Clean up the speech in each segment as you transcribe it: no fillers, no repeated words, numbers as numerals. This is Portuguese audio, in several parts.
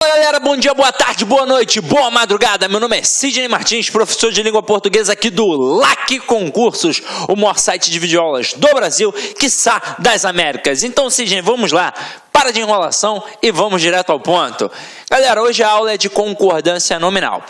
Fala galera, bom dia, boa tarde, boa noite, boa madrugada. Meu nome é Sidney Martins, professor de língua portuguesa aqui do LAC Concursos, o maior site de videoaulas do Brasil, quiçá das Américas. Então, Sidney, vamos lá, para de enrolação e vamos direto ao ponto. Galera, hoje a aula é de concordância nominal.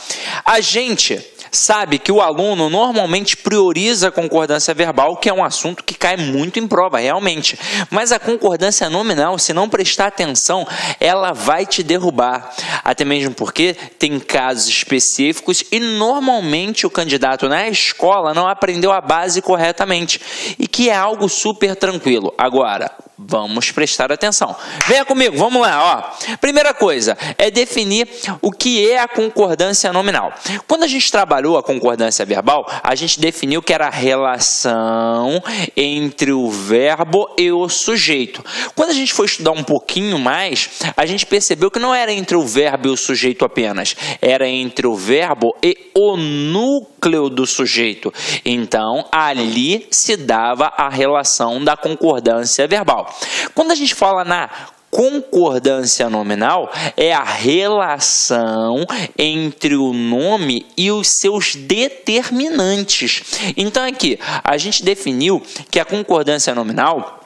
A gente sabe que o aluno normalmente prioriza a concordância verbal, que é um assunto que cai muito em prova, realmente. Mas a concordância nominal, se não prestar atenção, ela vai te derrubar. Até mesmo porque tem casos específicos e normalmente o candidato na escola não aprendeu a base corretamente. E que é algo super tranquilo. Agora, vamos prestar atenção. Venha comigo, vamos lá. Ó. Primeira coisa é definir o que é a concordância nominal. Quando a gente trabalhou a concordância verbal, a gente definiu que era a relação entre o verbo e o sujeito. Quando a gente foi estudar um pouquinho mais, a gente percebeu que não era entre o verbo e o sujeito apenas, era entre o verbo e o núcleo do sujeito. Então, ali se dava a relação da concordância verbal. Quando a gente fala na concordância nominal, é a relação entre o nome e os seus determinantes. Então, aqui, a gente definiu que a concordância nominal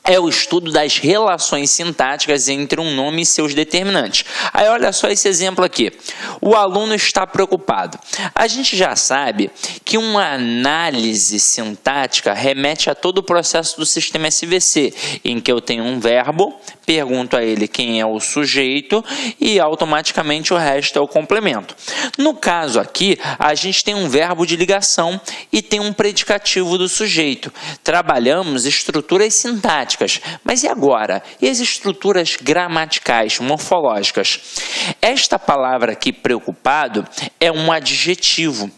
é o estudo das relações sintáticas entre um nome e seus determinantes. Aí olha só esse exemplo aqui. O aluno está preocupado. A gente já sabe que uma análise sintática remete a todo o processo do sistema SVC, em que eu tenho um verbo, pergunto a ele quem é o sujeito e automaticamente o resto é o complemento. No caso aqui, a gente tem um verbo de ligação e tem um predicativo do sujeito. Trabalhamos estruturas sintáticas. Mas e agora? E as estruturas gramaticais, morfológicas? Esta palavra aqui, preocupado, é um adjetivo.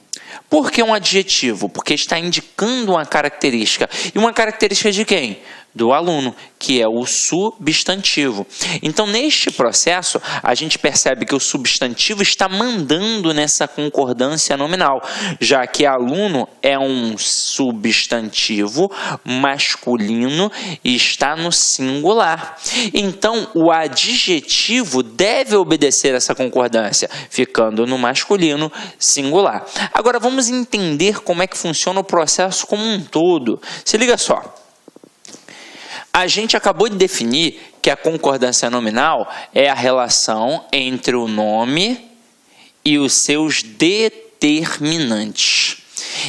Por que um adjetivo? Porque está indicando uma característica. E uma característica de quem? Do aluno, que é o substantivo. Então, neste processo, a gente percebe que o substantivo está mandando nessa concordância nominal, já que aluno é um substantivo masculino e está no singular. Então, o adjetivo deve obedecer essa concordância, ficando no masculino singular. Agora, vamos entender como é que funciona o processo como um todo. Se liga só. A gente acabou de definir que a concordância nominal é a relação entre o nome e os seus determinantes.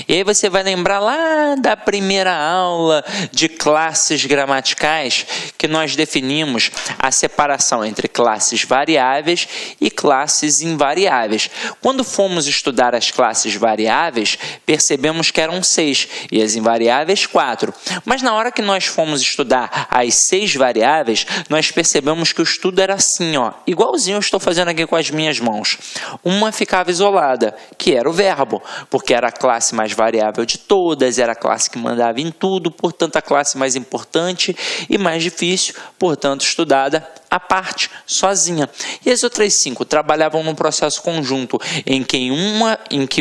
E aí você vai lembrar lá da primeira aula de classes gramaticais que nós definimos a separação entre classes variáveis e classes invariáveis. Quando fomos estudar as classes variáveis, percebemos que eram 6 e as invariáveis 4. Mas na hora que nós fomos estudar as 6 variáveis, nós percebemos que o estudo era assim, ó, igualzinho eu estou fazendo aqui com as minhas mãos. Uma ficava isolada, que era o verbo, porque era a classe mais variável de todas, era a classe que mandava em tudo, portanto a classe mais importante e mais difícil, portanto estudada à parte, sozinha. E as outras 5 trabalhavam num processo conjunto, em que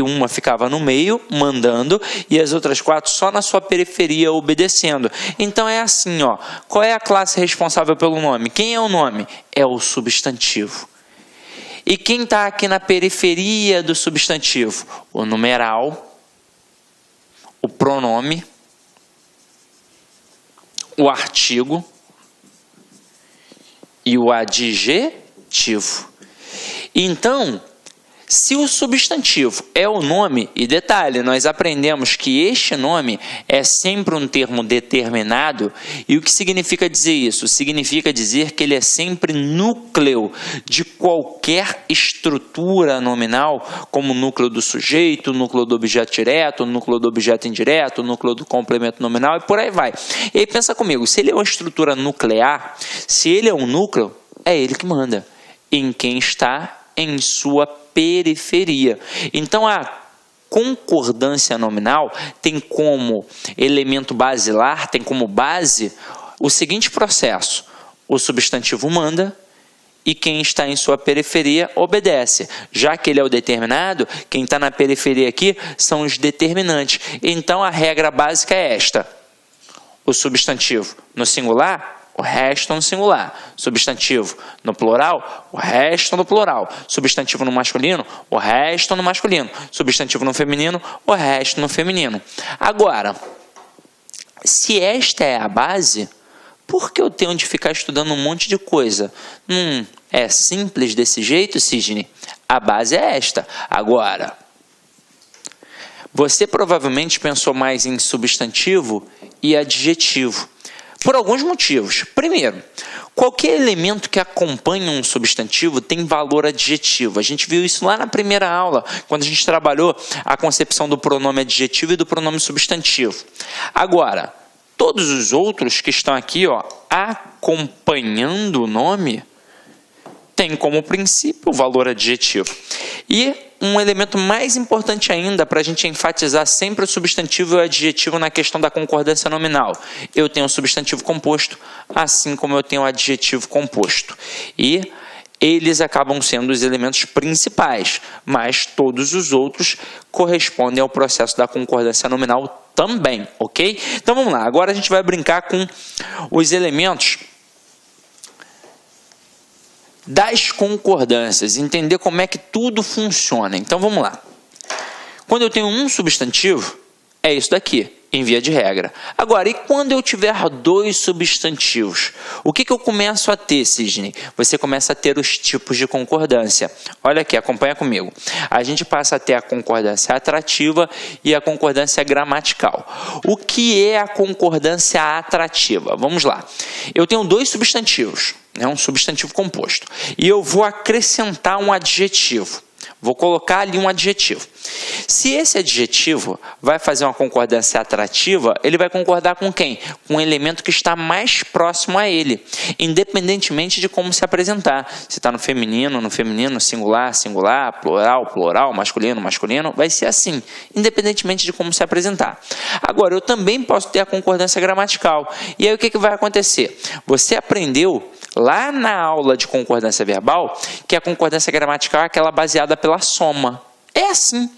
uma ficava no meio, mandando, e as outras 4 só na sua periferia, obedecendo. Então é assim, ó, qual é a classe responsável pelo nome? Quem é o nome? É o substantivo. E quem está aqui na periferia do substantivo? O numeral, o pronome, o artigo e o adjetivo. Então, se o substantivo é o nome, e detalhe, nós aprendemos que este nome é sempre um termo determinado, e o que significa dizer isso? Significa dizer que ele é sempre núcleo de qualquer estrutura nominal, como o núcleo do sujeito, o núcleo do objeto direto, o núcleo do objeto indireto, o núcleo do complemento nominal e por aí vai. E aí pensa comigo, se ele é uma estrutura nuclear, se ele é um núcleo, é ele que manda em quem está em sua periferia. Então, a concordância nominal tem como elemento basilar, tem como base o seguinte processo: o substantivo manda e quem está em sua periferia obedece. Já que ele é o determinado, quem está na periferia aqui são os determinantes. Então, a regra básica é esta: o substantivo no singular o resto no singular. Substantivo no plural, o resto no plural. Substantivo no masculino, o resto no masculino. Substantivo no feminino, o resto no feminino. Agora, se esta é a base, por que eu tenho de ficar estudando um monte de coisa? É simples desse jeito, Sidney? A base é esta. Agora, você provavelmente pensou mais em substantivo e adjetivo, por alguns motivos. Primeiro, qualquer elemento que acompanha um substantivo tem valor adjetivo. A gente viu isso lá na primeira aula, quando a gente trabalhou a concepção do pronome adjetivo e do pronome substantivo. Agora, todos os outros que estão aqui, acompanhando o nome, tem como princípio o valor adjetivo. E um elemento mais importante ainda, para a gente enfatizar sempre o substantivo e o adjetivo na questão da concordância nominal. Eu tenho o substantivo composto, assim como eu tenho o adjetivo composto. E eles acabam sendo os elementos principais, mas todos os outros correspondem ao processo da concordância nominal também, ok? Então vamos lá, agora a gente vai brincar com os elementos das concordâncias, entender como é que tudo funciona. Então vamos lá. Quando eu tenho um substantivo, é isso daqui, em via de regra. Agora, e quando eu tiver dois substantivos? O que eu começo a ter, Sidney? Você começa a ter os tipos de concordância. Olha aqui, acompanha comigo. A gente passa a ter a concordância atrativa e a concordância gramatical. O que é a concordância atrativa? Vamos lá. Eu tenho dois substantivos, um substantivo composto, e eu vou acrescentar um adjetivo. Vou colocar ali um adjetivo. Se esse adjetivo vai fazer uma concordância atrativa, ele vai concordar com quem? Com um elemento que está mais próximo a ele, independentemente de como se apresentar. Se está no feminino, singular, singular, plural, plural, masculino, masculino, vai ser assim, independentemente de como se apresentar. Agora, eu também posso ter a concordância gramatical. E aí o que vai acontecer? Você aprendeu lá na aula de concordância verbal que a concordância gramatical é aquela baseada pela soma. É assim.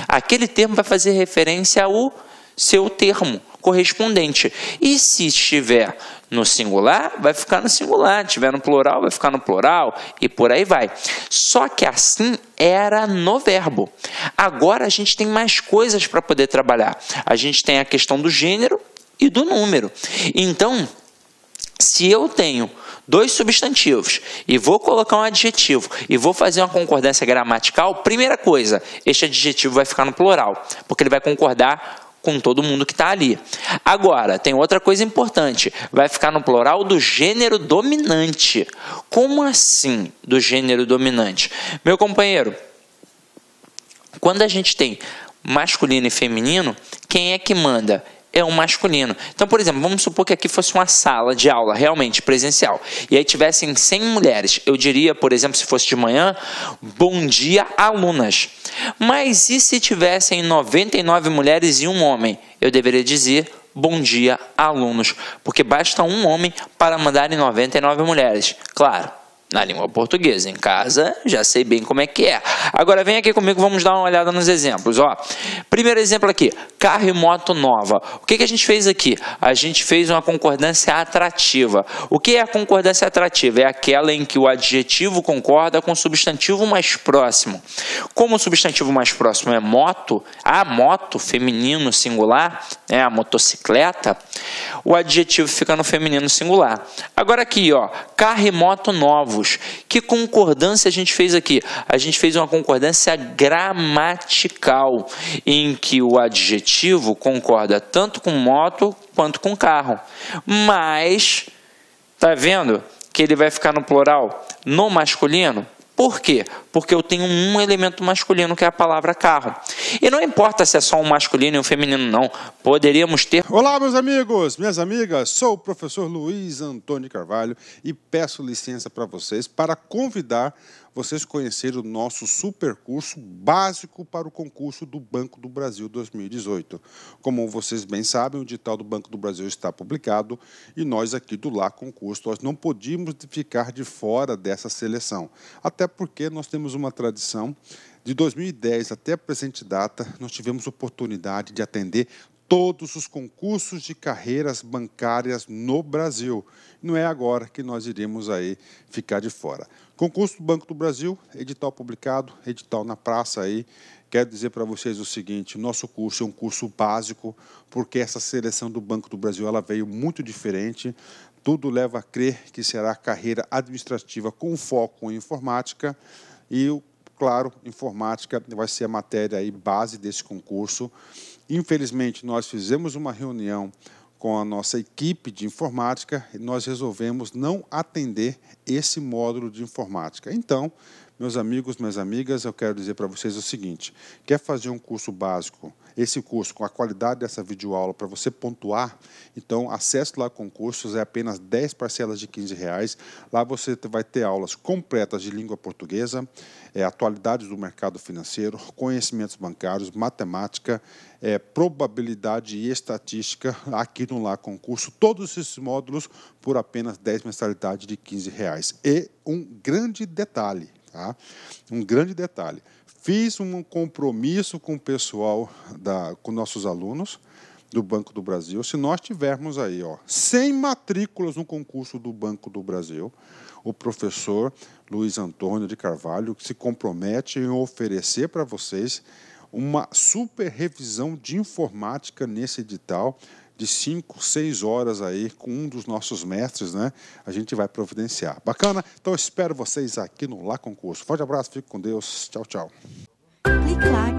Aquele termo vai fazer referência ao seu termo correspondente. E se estiver no singular, vai ficar no singular. Se estiver no plural, vai ficar no plural. E por aí vai. Só que assim era no verbo. Agora a gente tem mais coisas para poder trabalhar. A gente tem a questão do gênero e do número. Então, se eu tenho dois substantivos e vou colocar um adjetivo e vou fazer uma concordância gramatical, primeira coisa, este adjetivo vai ficar no plural, porque ele vai concordar com todo mundo que está ali. Agora, tem outra coisa importante, vai ficar no plural do gênero dominante. Como assim do gênero dominante? Meu companheiro, quando a gente tem masculino e feminino, quem é que manda? É o masculino. Então, por exemplo, vamos supor que aqui fosse uma sala de aula realmente presencial e aí tivessem 100 mulheres. Eu diria, por exemplo, se fosse de manhã, bom dia, alunas. Mas e se tivessem 99 mulheres e um homem? Eu deveria dizer bom dia, alunos, porque basta um homem para mandar em 99 mulheres. Claro, na língua portuguesa. Em casa, já sei bem como é que é. Agora, vem aqui comigo, vamos dar uma olhada nos exemplos. Primeiro exemplo aqui, carro e moto nova. O que a gente fez aqui? A gente fez uma concordância atrativa. O que é a concordância atrativa? É aquela em que o adjetivo concorda com o substantivo mais próximo. Como o substantivo mais próximo é moto, a moto, feminino singular, a motocicleta, o adjetivo fica no feminino singular. Agora aqui, carro e moto novos. Que concordância a gente fez aqui? A gente fez uma concordância gramatical, em que o adjetivo concorda tanto com moto quanto com carro. Mas, tá vendo que ele vai ficar no plural no masculino? Por quê? Porque eu tenho um elemento masculino, que é a palavra carro. E não importa se é só um masculino e um feminino, não. Poderíamos ter... Olá, meus amigos, minhas amigas. Sou o professor Luiz Antônio Carvalho e peço licença para vocês para convidar vocês a conhecer o nosso super curso básico para o concurso do Banco do Brasil 2018. Como vocês bem sabem, o edital do Banco do Brasil está publicado e nós aqui do Lá Concurso, nós não podíamos ficar de fora dessa seleção. Até porque nós temos uma tradição, de 2010 até a presente data, nós tivemos oportunidade de atender todos os concursos de carreiras bancárias no Brasil. Não é agora que nós iremos aí ficar de fora. Concurso do Banco do Brasil, edital publicado, edital na praça aí. Quero dizer para vocês o seguinte, nosso curso é um curso básico, porque essa seleção do Banco do Brasil ela veio muito diferente. Tudo leva a crer que será carreira administrativa com foco em informática e, claro, informática vai ser a matéria aí base desse concurso. Infelizmente, nós fizemos uma reunião com a nossa equipe de informática e nós resolvemos não atender esse módulo de informática. Então, meus amigos, minhas amigas, eu quero dizer para vocês o seguinte, quer fazer um curso básico, esse curso com a qualidade dessa videoaula para você pontuar, então acesse lá concursos, é apenas 10 parcelas de R$15. Lá você vai ter aulas completas de língua portuguesa, atualidades do mercado financeiro, conhecimentos bancários, matemática, probabilidade e estatística aqui no Lá Concurso, todos esses módulos por apenas 10 mensalidades de R$15. E um grande detalhe, tá? Um grande detalhe. Fiz um compromisso com o pessoal, com nossos alunos do Banco do Brasil. Se nós tivermos aí 100 matrículas no concurso do Banco do Brasil, o professor Luiz Antônio de Carvalho se compromete em oferecer para vocês uma super revisão de informática nesse edital de 5, 6 horas aí com um dos nossos mestres, né? A gente vai providenciar. Bacana? Então eu espero vocês aqui no Lá Concurso. Forte abraço, fique com Deus. Tchau, tchau. Clique lá.